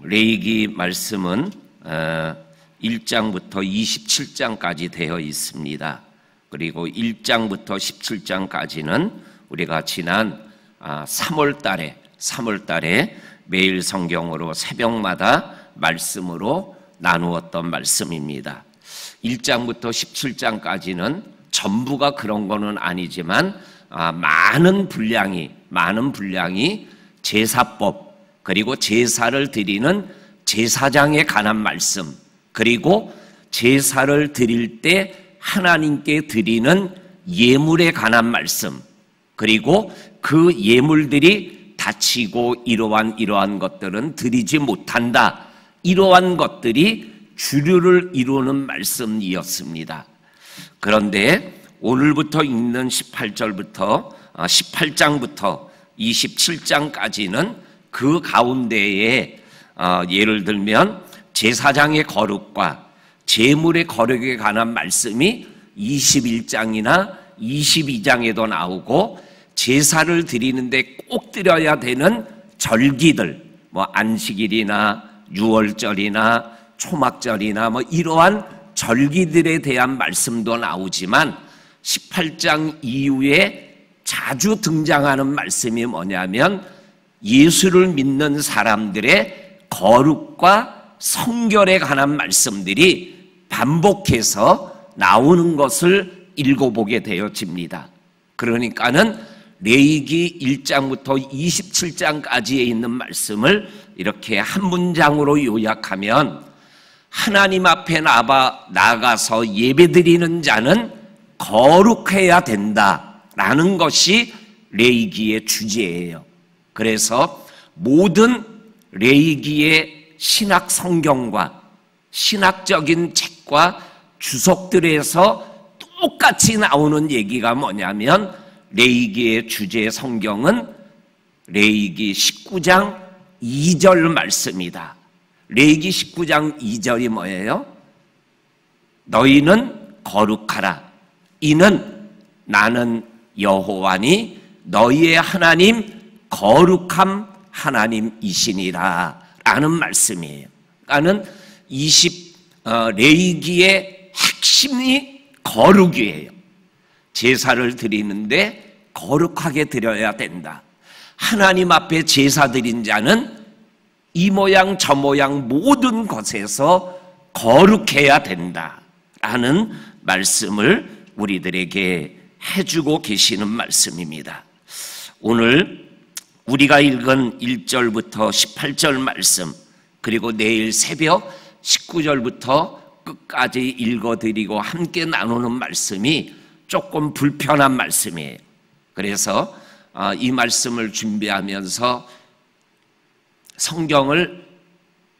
레위기 말씀은 1장부터 27장까지 되어 있습니다. 그리고 1장부터 17장까지는 우리가 지난 3월 달에 매일 성경으로 새벽마다 말씀으로 나누었던 말씀입니다. 1장부터 17장까지는 전부가 그런 거는 아니지만 많은 분량이 제사법 그리고 제사를 드리는 제사장에 관한 말씀, 그리고 제사를 드릴 때 하나님께 드리는 예물에 관한 말씀, 그리고 그 예물들이 다치고 이러한 것들은 드리지 못한다, 이러한 것들이 주류를 이루는 말씀이었습니다. 그런데 오늘부터 읽는 18장부터 27장까지는 그 가운데에 예를 들면 제사장의 거룩과 제물의 거룩에 관한 말씀이 21장이나 22장에도 나오고, 제사를 드리는데 꼭 드려야 되는 절기들, 안식일이나 유월절이나 초막절이나 이러한 절기들에 대한 말씀도 나오지만, 18장 이후에 자주 등장하는 말씀이 뭐냐면 예수를 믿는 사람들의 거룩과 성결에 관한 말씀들이 반복해서 나오는 것을 읽어보게 되어집니다. 그러니까는 레위기 1장부터 27장까지에 있는 말씀을 이렇게 한 문장으로 요약하면, 하나님 앞에 나가서 예배드리는 자는 거룩해야 된다라는 것이 레위기의 주제예요. 그래서 모든 레위기의 신학 성경과 신학적인 책과 주석들에서 똑같이 나오는 얘기가 뭐냐면, 레위기의 주제 성경은 레위기 19장 2절 말씀이다. 레위기 19장 2절이 뭐예요? 너희는 거룩하라. 이는 나는 여호와니 너희의 하나님 거룩함 하나님이시니라 라는 말씀이에요. 그러니까는 레위기의 핵심이 거룩이에요. 제사를 드리는데 거룩하게 드려야 된다. 하나님 앞에 제사 드린 자는 이 모양 저 모양 모든 것에서 거룩해야 된다 라는 말씀을 우리들에게 해주고 계시는 말씀입니다. 오늘 우리가 읽은 1절부터 18절 말씀, 그리고 내일 새벽 19절부터 끝까지 읽어드리고 함께 나누는 말씀이 조금 불편한 말씀이에요. 그래서 이 말씀을 준비하면서 성경을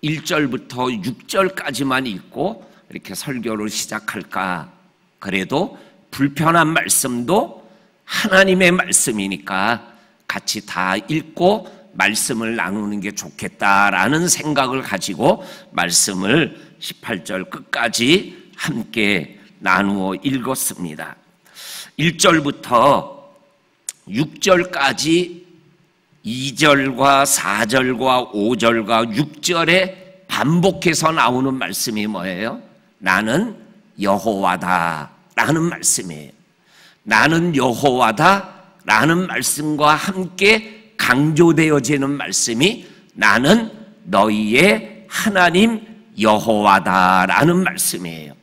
1절부터 6절까지만 읽고 이렇게 설교를 시작할까, 그래도 불편한 말씀도 하나님의 말씀이니까 같이 다 읽고 말씀을 나누는 게 좋겠다라는 생각을 가지고 말씀을 18절 끝까지 함께 나누어 읽었습니다. 1절부터 6절까지 2절과 4절과 5절과 6절에 반복해서 나오는 말씀이 뭐예요? 나는 여호와다 라는 말씀이에요. 나는 여호와다 라는 말씀과 함께 강조되어지는 말씀이 나는 너희의 하나님 여호와다 라는 말씀이에요.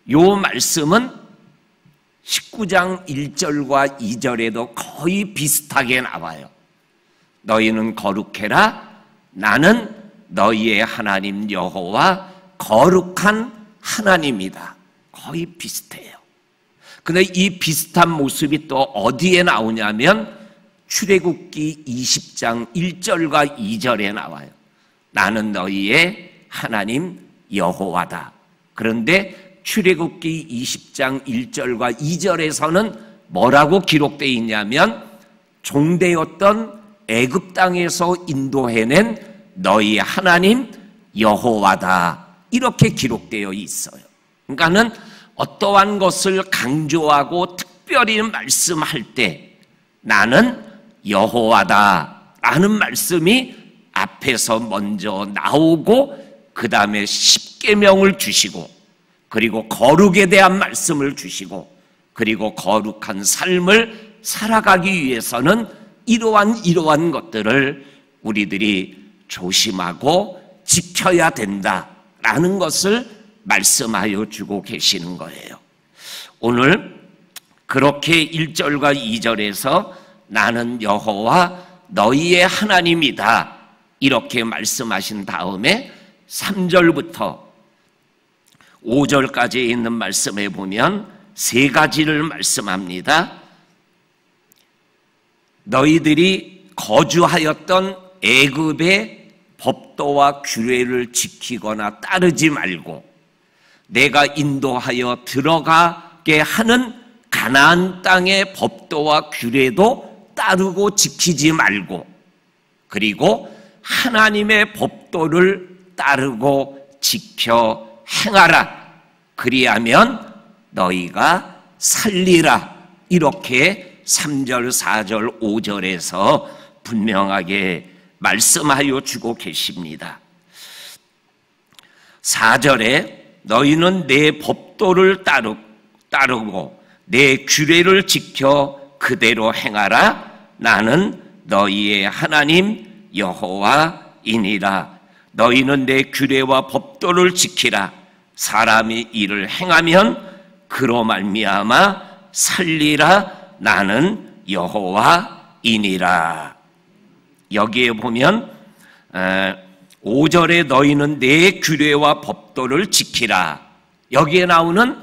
이 말씀은 19장 1절과 2절에도 거의 비슷하게 나와요. 너희는 거룩해라. 나는 너희의 하나님 여호와 거룩한 하나님이다. 거의 비슷해요. 근데 이 비슷한 모습이 또 어디에 나오냐면 출애굽기 20장 1절과 2절에 나와요. 나는 너희의 하나님 여호와다. 그런데 출애굽기 20장 1절과 2절에서는 뭐라고 기록되어 있냐면, 종되었던 애굽 땅에서 인도해낸 너희 하나님 여호와다, 이렇게 기록되어 있어요. 그러니까는 어떠한 것을 강조하고 특별히 말씀할 때 나는 여호와다 라는 말씀이 앞에 앞에서 먼저 나오고 그 다음에 십계명을 주시고 그리고 거룩에 대한 말씀을 주시고 그리고 거룩한 삶을 살아가기 위해서는 이러한 것들을 우리들이 조심하고 지켜야 된다라는 것을 말씀하여 주고 계시는 거예요. 오늘 그렇게 1절과 2절에서 나는 여호와 너희의 하나님이다 이렇게 말씀하신 다음에 3절부터 5절까지 있는 말씀에 보면 세 가지를 말씀합니다. 너희들이 거주하였던 애굽의 법도와 규례를 지키거나 따르지 말고 내가 인도하여 들어가게 하는 가나안 땅의 법도와 규례도 따르고 지키지 말고 그리고 하나님의 법도를 따르고 지켜 행하라. 그리하면 너희가 살리라. 이렇게 3절, 4절, 5절에서 분명하게 말씀하여 주고 계십니다. 4절에 너희는 내 법도를 따르고 내 규례를 지켜 그대로 행하라. 나는 너희의 하나님 여호와이니라. 너희는 내 규례와 법도를 지키라. 사람이 이를 행하면 그로 말미암아 살리라. 나는 여호와이니라. 여기에 보면 5절에 너희는 내 규례와 법도를 지키라. 여기에 나오는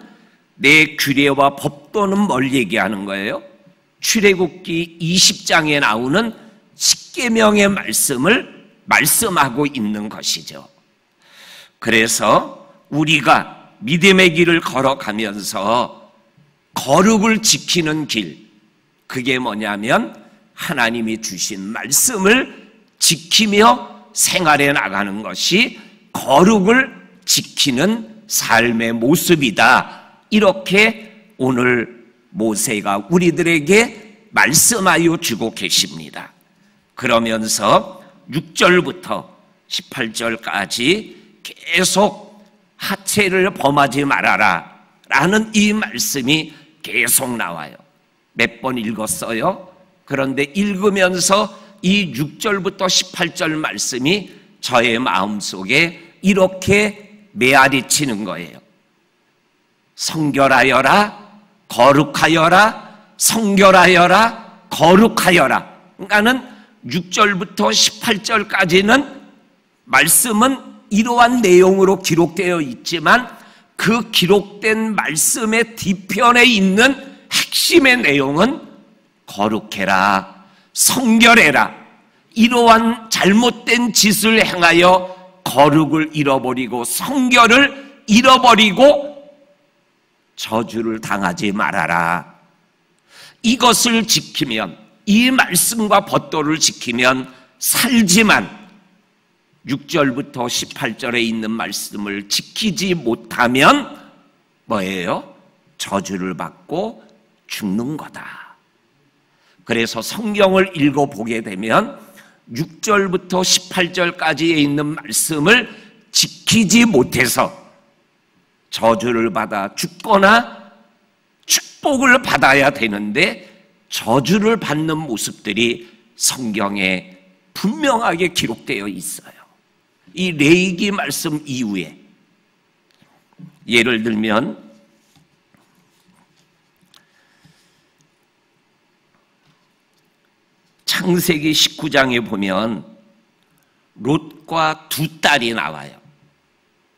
내 규례와 법도는 뭘 얘기하는 거예요? 출애굽기 20장에 나오는 십계명의 말씀을 말씀하고 있는 것이죠. 그래서 우리가 믿음의 길을 걸어가면서 거룩을 지키는 길, 그게 뭐냐면 하나님이 주신 말씀을 지키며 생활해 나가는 것이 거룩을 지키는 삶의 모습이다. 이렇게 오늘 모세가 우리들에게 말씀하여 주고 계십니다. 그러면서 6절부터 18절까지 계속 하체를 범하지 말아라 라는 이 말씀이 계속 나와요. 몇 번 읽었어요? 그런데 읽으면서 이 6절부터 18절 말씀이 저의 마음속에 이렇게 메아리 치는 거예요. 성결하여라, 거룩하여라, 성결하여라, 거룩하여라. 그러니까는 6절부터 18절까지는 말씀은 이러한 내용으로 기록되어 있지만 그 기록된 말씀의 뒤편에 있는 핵심의 내용은 거룩해라, 성결해라. 이러한 잘못된 짓을 행하여 거룩을 잃어버리고 성결을 잃어버리고 저주를 당하지 말아라. 이것을 지키면, 이 말씀과 법도를 지키면 살지만 6절부터 18절에 있는 말씀을 지키지 못하면 뭐예요? 저주를 받고 죽는 거다. 그래서 성경을 읽어보게 되면 6절부터 18절까지에 있는 말씀을 지키지 못해서 저주를 받아 죽거나 축복을 받아야 되는데 저주를 받는 모습들이 성경에 분명하게 기록되어 있어요. 이 레위기 말씀 이후에 예를 들면 창세기 19장에 보면 롯과 두 딸이 나와요.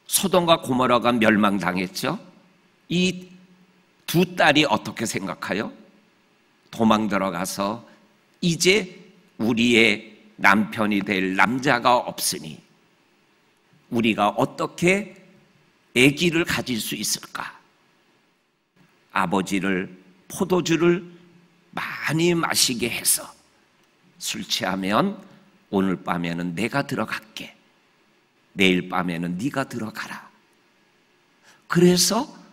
소돔과 고모라가 멸망당했죠. 이 두 딸이 어떻게 생각해요? 도망 들어가서 이제 우리의 남편이 될 남자가 없으니 우리가 어떻게 아기를 가질 수 있을까? 아버지를 포도주를 많이 마시게 해서 술 취하면 오늘 밤에는 내가 들어갈게, 내일 밤에는 네가 들어가라. 그래서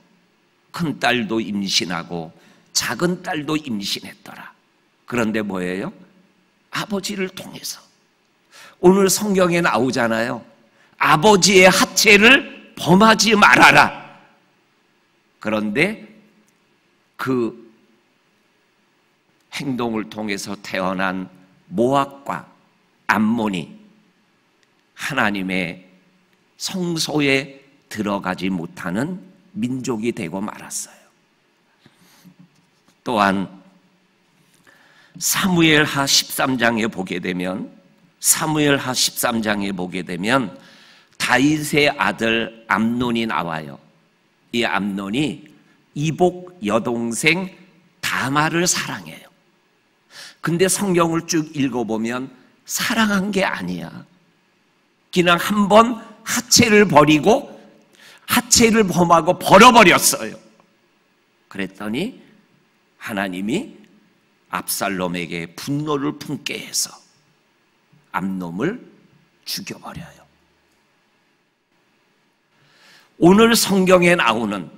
큰 딸도 임신하고 작은 딸도 임신했더라. 그런데 뭐예요? 아버지를 통해서 오늘 성경에 나오잖아요. 아버지의 하체를 범하지 말아라. 그런데 그 행동을 통해서 태어난 모압과 암몬이 하나님의 성소에 들어가지 못하는 민족이 되고 말았어요. 또한 사무엘하 13장에 보게 되면 다윗의 아들 암논이 나와요. 이 암논이 이복 여동생 다말을 사랑해요. 근데 성경을 쭉 읽어보면 사랑한 게 아니야. 그냥 한번 하체를 버리고 하체를 범하고 벌어버렸어요. 그랬더니 하나님이 압살롬에게 분노를 품게 해서 암놈을 죽여버려요. 오늘 성경에 나오는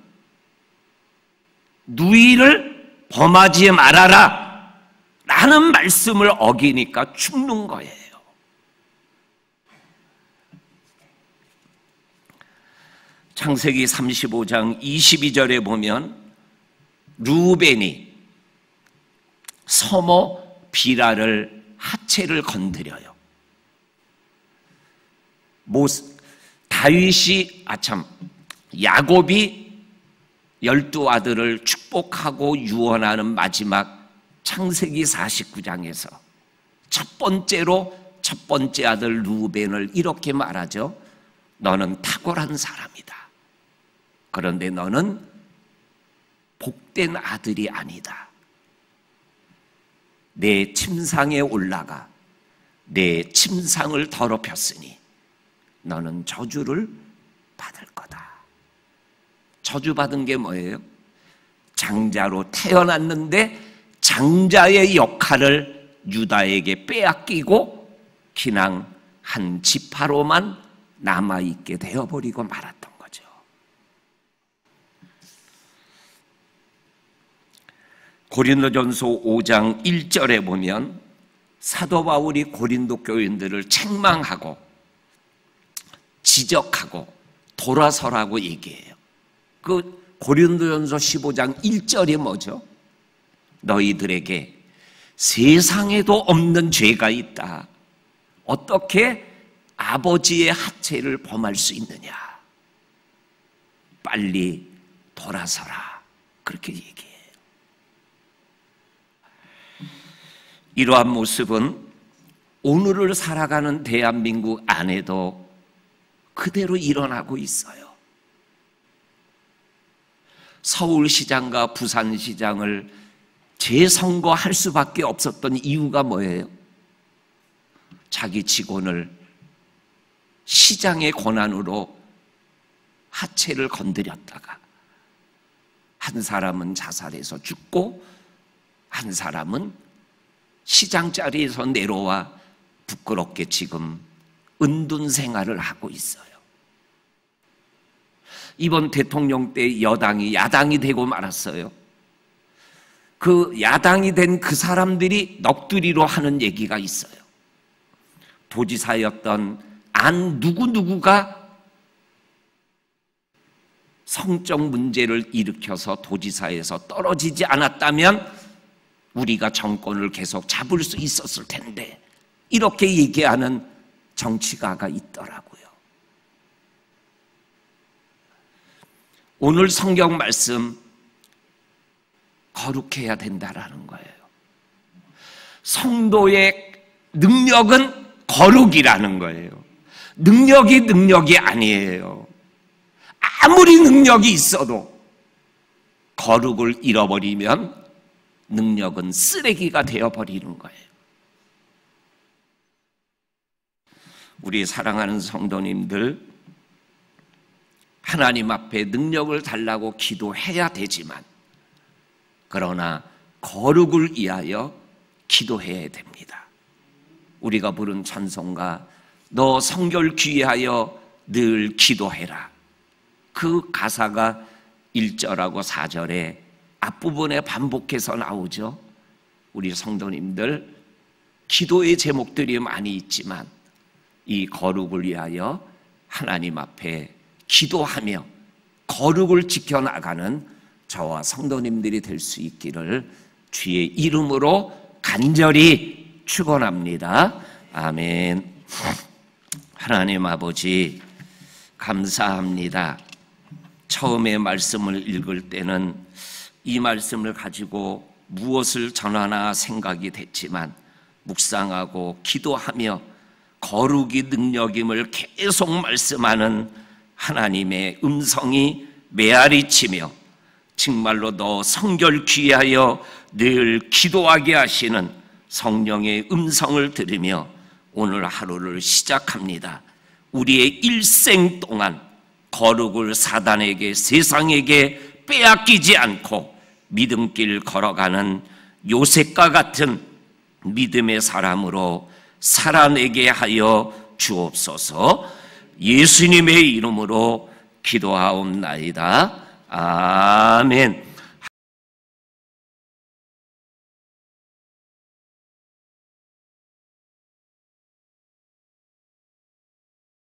누이를 범하지 말아라 라는 말씀을 어기니까 죽는 거예요. 창세기 35장 22절에 보면 루벤이 서모 비라를 하체를 건드려요. 야곱이 12아들을 축복하고 유언하는 마지막 창세기 49장에서 첫 번째 아들 루벤을 이렇게 말하죠. 너는 탁월한 사람이다. 그런데 너는 복된 아들이 아니다. 내 침상에 올라가 내 침상을 더럽혔으니 너는 저주를 받을 거다. 저주받은 게 뭐예요? 장자로 태어났는데 장자의 역할을 유다에게 빼앗기고 그냥 한 지파로만 남아있게 되어버리고 말았던 거죠. 고린도전서 5장 1절에 보면 사도 바울이 고린도 교인들을 책망하고 지적하고 돌아서라고 얘기해요. 그 고린도전서 15장 1절이 뭐죠? 너희들에게 세상에도 없는 죄가 있다. 어떻게 아버지의 하체를 범할 수 있느냐? 빨리 돌아서라. 그렇게 얘기해요. 이러한 모습은 오늘을 살아가는 대한민국 안에도 그대로 일어나고 있어요. 서울시장과 부산시장을 재선거할 수밖에 없었던 이유가 뭐예요? 자기 직원을 시장의 권한으로 하체를 건드렸다가 한 사람은 자살해서 죽고 한 사람은 시장 자리에서 내려와 부끄럽게 지금 은둔 생활을 하고 있어요. 이번 대통령 때 여당이 야당이 되고 말았어요. 그 야당이 된 그 사람들이 넋두리로 하는 얘기가 있어요. 도지사였던 안 누구누구가 성적 문제를 일으켜서 도지사에서 떨어지지 않았다면 우리가 정권을 계속 잡을 수 있었을 텐데, 이렇게 얘기하는 정치가가 있더라고요. 오늘 성경 말씀 거룩해야 된다라는 거예요. 성도의 능력은 거룩이라는 거예요. 능력이 아니에요. 아무리 능력이 있어도 거룩을 잃어버리면 능력은 쓰레기가 되어버리는 거예요. 우리 사랑하는 성도님들, 하나님 앞에 능력을 달라고 기도해야 되지만, 그러나 거룩을 위하여 기도해야 됩니다. 우리가 부른 찬송가 너 성결 귀하여 늘 기도해라, 그 가사가 1절하고 4절에 앞부분에 반복해서 나오죠. 우리 성도님들, 기도의 제목들이 많이 있지만 이 거룩을 위하여 하나님 앞에 기도하며 거룩을 지켜나가는 저와 성도님들이 될 수 있기를 주의 이름으로 간절히 축원합니다. 아멘. 하나님 아버지 감사합니다. 처음에 말씀을 읽을 때는 이 말씀을 가지고 무엇을 전하나 생각이 됐지만 묵상하고 기도하며 거룩이 능력임을 계속 말씀하는 하나님의 음성이 메아리치며 정말로 더 성결 귀하여 늘 기도하게 하시는 성령의 음성을 들으며 오늘 하루를 시작합니다. 우리의 일생 동안 거룩을 사단에게 세상에게 빼앗기지 않고 믿음길 걸어가는 요셉과 같은 믿음의 사람으로 살아내게 하여 주옵소서. 예수님의 이름으로 기도하옵나이다. 아멘.